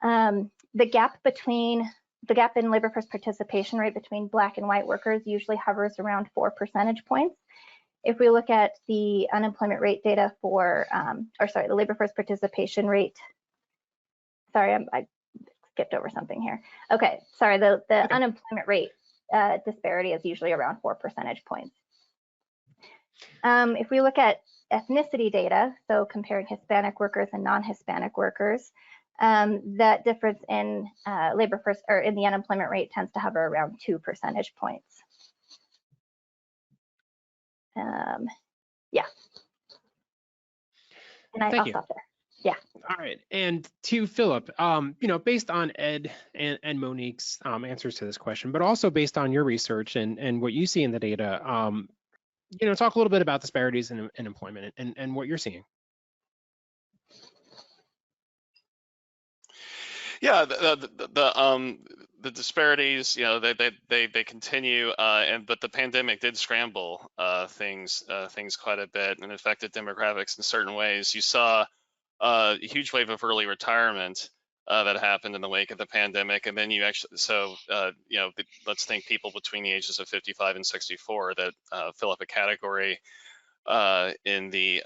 The gap in labor force participation rate between Black and white workers usually hovers around 4 percentage points. If we look at the unemployment rate data for, the labor force participation rate, sorry, I skipped over something here. Okay, sorry, the unemployment rate disparity is usually around 4 percentage points. If we look at ethnicity data, so comparing Hispanic workers and non-Hispanic workers, that difference in labor force or in the unemployment rate tends to hover around 2 percentage points. Yeah. And I'll stop there. Yeah. All right. And to Philip, based on Ed and Monique's answers to this question, but also based on your research and what you see in the data, talk a little bit about disparities in employment and what you're seeing. Yeah, the disparities, they continue, but the pandemic did scramble things quite a bit and affected demographics in certain ways. You saw a huge wave of early retirement that happened in the wake of the pandemic, and then you actually, let's think people between the ages of 55 and 64 that fill up a category in the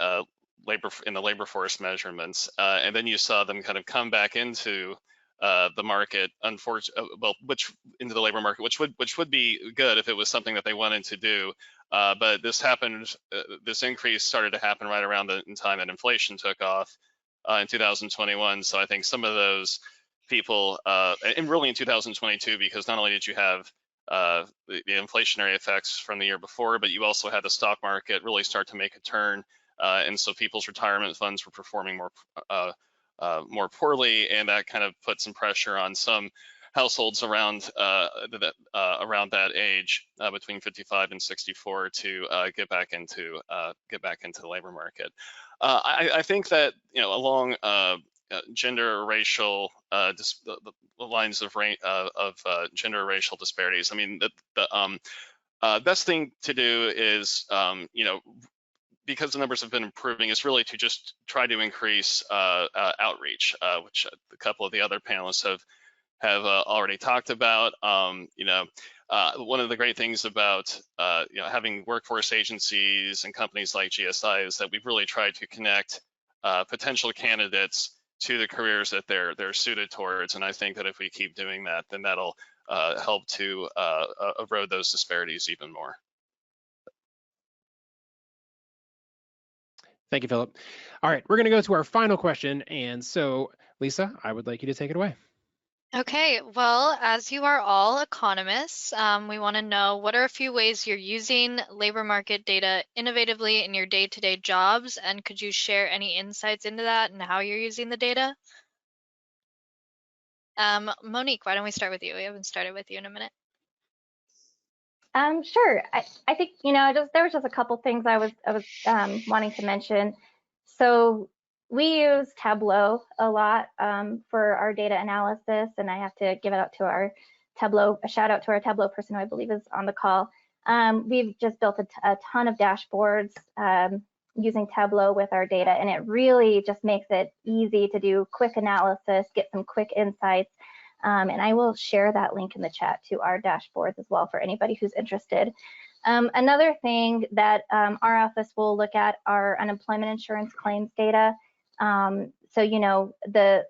labor force measurements, and then you saw them kind of come back into the market, into the labor market, which would be good if it was something that they wanted to do. But this happened. This increase started to happen right around the time that inflation took off in 2021. So I think some of those people, and really in 2022, because not only did you have the inflationary effects from the year before, but you also had the stock market really start to make a turn, and so people's retirement funds were performing more poorly, and that kind of put some pressure on some households around that age, between 55 and 64, to get back into the labor market. I think that along gender, racial, the lines of gender, racial disparities. I mean, the best thing to do is because the numbers have been improving, is really to just try to increase outreach, which a couple of the other panelists have already talked about. One of the great things about having workforce agencies and companies like GSI is that we've really tried to connect potential candidates to the careers that they're suited towards, and I think that if we keep doing that, then that'll help to erode those disparities even more. Thank you, Philip. All right, we're going to go to our final question. And so, Lisa, I would like you to take it away. Okay, well, as you are all economists, we want to know what are a few ways you're using labor market data innovatively in your day-to-day jobs, and could you share any insights into that and how you're using the data? Monique, why don't we start with you? We haven't started with you in a minute. Sure. I think there was just a couple things I was wanting to mention. So we use Tableau a lot for our data analysis, and I have to give it out to our Tableau, a shout out to our Tableau person who I believe is on the call. We've just built a ton of dashboards. using Tableau with our data, and it really just makes it easy to do quick analysis, get some quick insights. And I will share that link in the chat to our dashboards as well for anybody who's interested. Another thing that our office will look at are unemployment insurance claims data. So, you know, the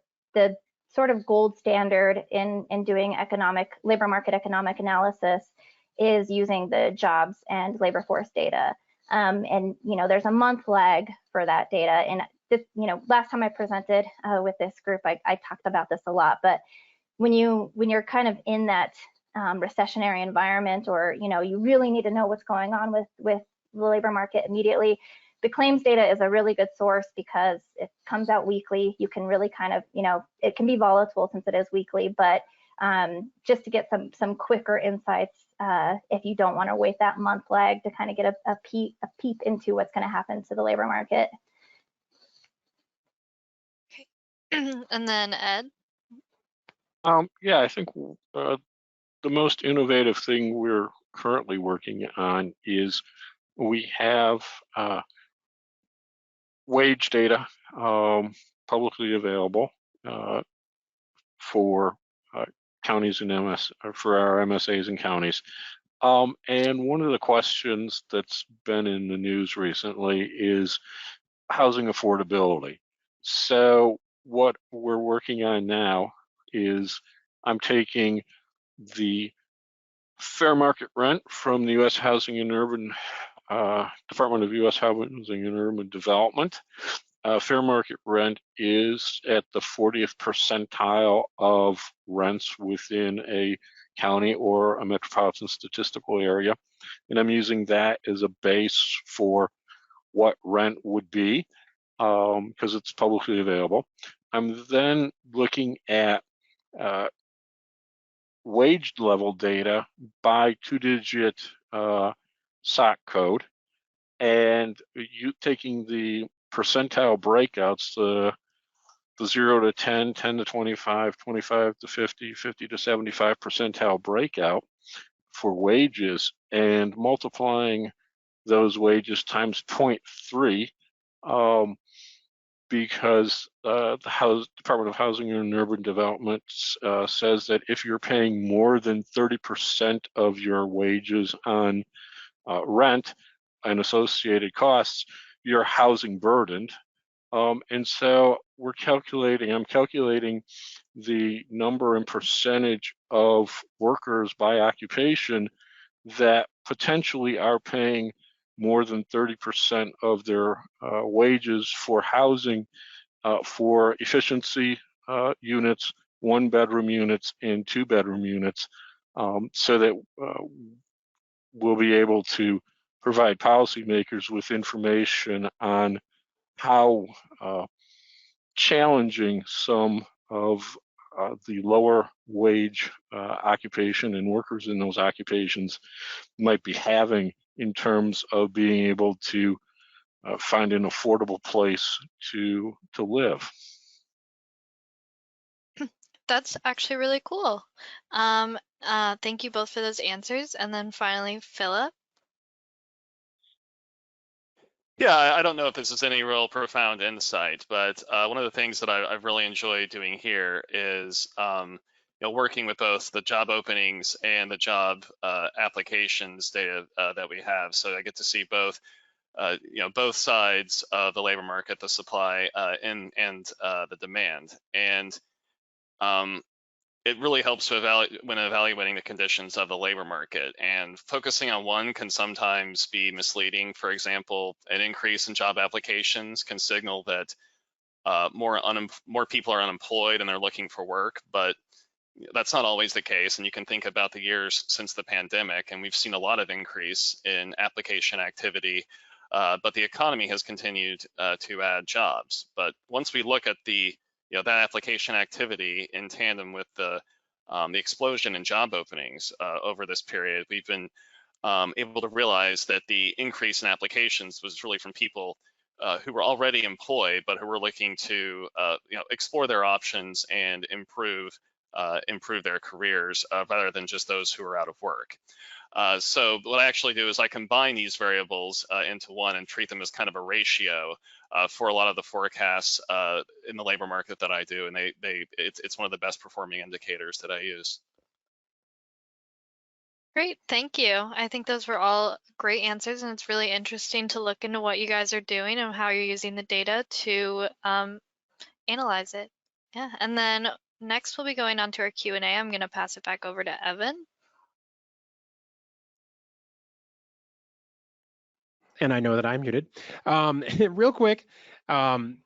sort of gold standard in doing labor market economic analysis is using the jobs and labor force data. And, you know, there's a month lag for that data. And this, you know, last time I presented with this group, I talked about this a lot, but when you're kind of in that recessionary environment, or, you know, you really need to know what's going on with the labor market immediately, the claims data is a really good source because it comes out weekly. You can really kind of, you know, it can be volatile since it is weekly, but just to get some quicker insights if you don't want to wait that month lag to kind of get a peep into what's going to happen to the labor market. Okay. And then Ed? Yeah, I think the most innovative thing we're currently working on is we have wage data publicly available for counties and for our MSAs and counties. And one of the questions that's been in the news recently is housing affordability. So what we're working on now is I'm taking the fair market rent from the U.S. Housing and Urban Department of U.S. Housing and Urban Development. Fair market rent is at the 40th percentile of rents within a county or a metropolitan statistical area. And I'm using that as a base for what rent would be because it's publicly available. I'm then looking at wage level data by two-digit SOC code, and you taking the percentile breakouts, the 0 to 10, 10 to 25, 25 to 50, 50 to 75 percentile breakout for wages, and multiplying those wages times 0.3, because the Department of Housing and Urban Development says that if you're paying more than 30% of your wages on rent and associated costs, you're housing burdened. And so I'm calculating the number and percentage of workers by occupation that potentially are paying more than 30% of their wages for housing for efficiency units, 1-bedroom units, and 2-bedroom units, so that we'll be able to provide policymakers with information on how challenging some of the lower wage occupation and workers in those occupations might be having in terms of being able to find an affordable place to live. That's actually really cool. Thank you both for those answers. And then finally, Phillip. Yeah, I don't know if this is any real profound insight, but one of the things that I've really enjoyed doing here is working with both the job openings and the job applications data that we have. So I get to see both both sides of the labor market, the supply and the demand. And it really helps when evaluating the conditions of the labor market, and focusing on one can sometimes be misleading. For example, an increase in job applications can signal that more people are unemployed and they're looking for work, but that's not always the case. And you can think about the years since the pandemic, and we've seen a lot of increase in application activity, but the economy has continued to add jobs. But once we look at that application activity in tandem with the explosion in job openings over this period, we've been able to realize that the increase in applications was really from people who were already employed, but who were looking to explore their options and improve improve their careers rather than just those who are out of work. So what I actually do is I combine these variables into one and treat them as kind of a ratio for a lot of the forecasts in the labor market that I do, and it's one of the best performing indicators that I use. Great, thank you. I think those were all great answers, and it's really interesting to look into what you guys are doing and how you're using the data to analyze it. Yeah, and then next we'll be going on to our Q&A. I'm going to pass it back over to Evan. And I know that I'm muted. Real quick, I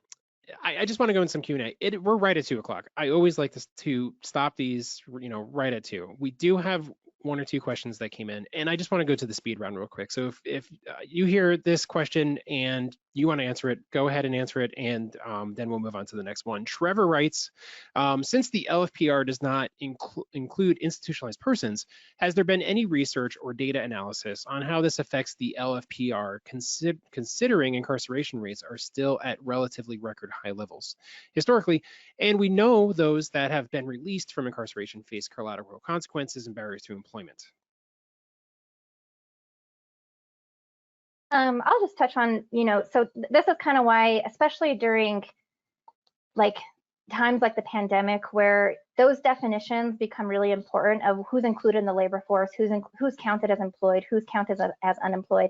just want to go in some Q&A. We're right at 2 o'clock. I always like to stop these, right at 2. We do have 1 or 2 questions that came in, and I just want to go to the speed round real quick. So if you hear this question and you want to answer it, go ahead and answer it, and then we'll move on to the next one. Trevor writes, since the LFPR does not include institutionalized persons, has there been any research or data analysis on how this affects the LFPR, considering incarceration rates are still at relatively record high levels historically, and we know those that have been released from incarceration face collateral consequences and barriers to employment? I'll just touch on, so this is kind of why, especially during like times like the pandemic, where those definitions become really important of who's included in the labor force, who's counted as employed, who's counted as unemployed.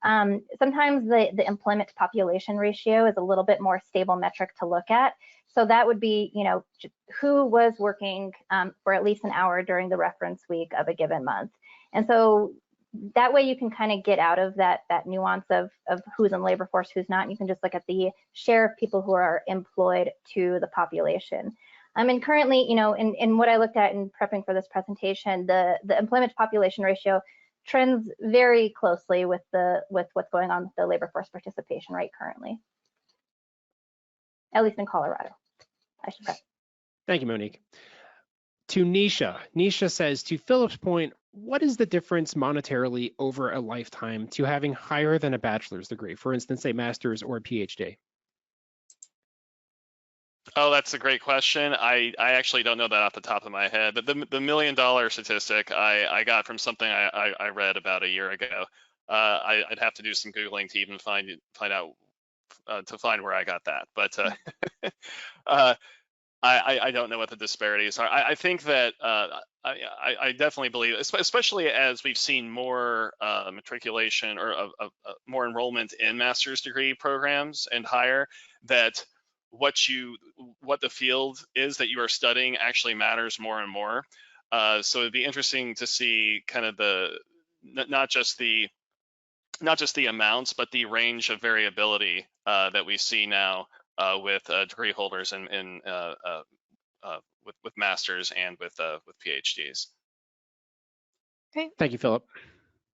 Sometimes the employment to population ratio is a little bit more stable metric to look at. So that would be, who was working for at least an hour during the reference week of a given month. And so that way you can kind of get out of that nuance of who's in labor force, who's not. And you can just look at the share of people who are employed to the population. And currently, in what I looked at in prepping for this presentation, the employment to population ratio trends very closely with what's going on with the labor force participation rate currently, at least in Colorado, I should say. Thank you, Monique. To Nisha. Nisha says, to Philip's point, what is the difference monetarily over a lifetime to having higher than a bachelor's degree, for instance, a master's or a PhD? Oh, that's a great question. I actually don't know that off the top of my head, but the $1 million statistic I got from something I read about a year ago. I'd have to do some Googling to even find out to find where I got that. But I don't know what the disparities are. I think that I definitely believe, especially as we've seen more matriculation or more enrollment in master's degree programs and higher, that what the field is that you are studying actually matters more and more. So it'd be interesting to see kind of not just the amounts, but the range of variability that we see now with degree holders and with masters and with PhDs. Great. Thank you, Philip.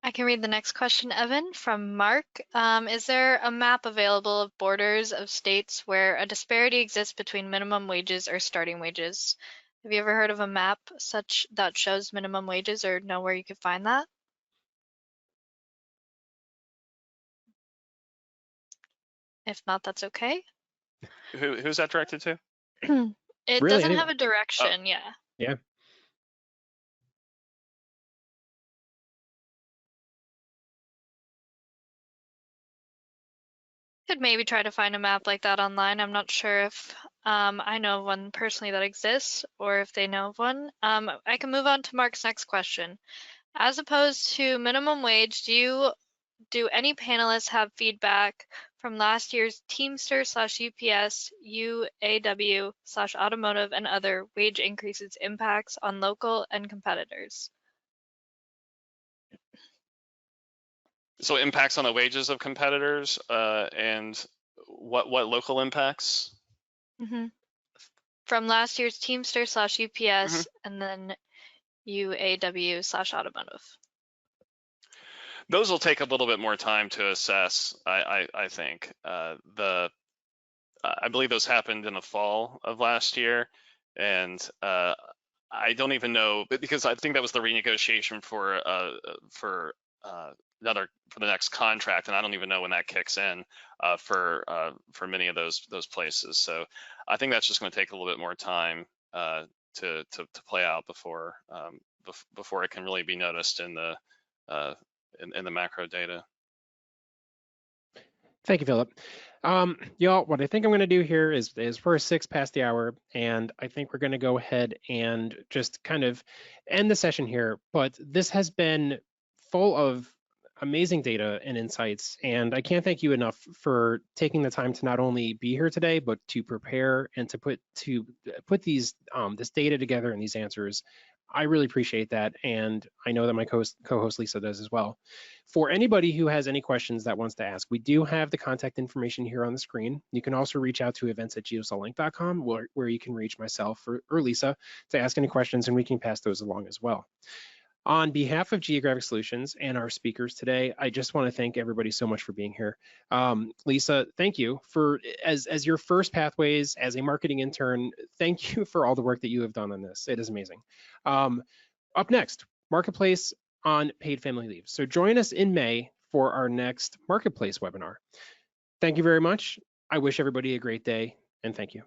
I can read the next question, Evan, from Mark. Is there a map available of borders of states where a disparity exists between minimum wages or starting wages? Have you ever heard of a map such that shows minimum wages, or know where you could find that? If not, that's okay. Who's that directed to? It Really, doesn't have a direction, yeah. Yeah. Could maybe try to find a map like that online. I'm not sure if I know of one personally that exists or if they know of one. I can move on to Mark's next question. As opposed to minimum wage, do any panelists have feedback from last year's Teamster/UPS, UAW/automotive and other wage increases impacts on local and competitors? So impacts on the wages of competitors and what local impacts? Mm-hmm. From last year's Teamster/UPS and then UAW/automotive. Those will take a little bit more time to assess, I think. I believe those happened in the fall of last year, and I don't even know, because I think that was the renegotiation for the next contract, and I don't even know when that kicks in for many of those places. So I think that's just going to take a little bit more time to play out before before it can really be noticed in the macro data. Thank you, Philip. Y'all, what I think I'm going to do here is we're 6 past the hour, and I think we're going to go ahead and just kind of end the session here. But this has been full of amazing data and insights, and I can't thank you enough for taking the time to not only be here today, but to prepare and to put these this data together and these answers. I really appreciate that, and I know that my co-host Lisa does as well. For anybody who has any questions that wants to ask, we do have the contact information here on the screen. You can also reach out to events@geosollink.com where you can reach myself or Lisa to ask any questions, and we can pass those along as well. On behalf of Geographic Solutions and our speakers today, I just want to thank everybody so much for being here. Lisa, thank you for, as your first Pathways as a marketing intern, thank you for all the work that you have done on this. It is amazing. Up next, Marketplace on paid family leave. So join us in May for our next Marketplace webinar. Thank you very much. I wish everybody a great day, and thank you.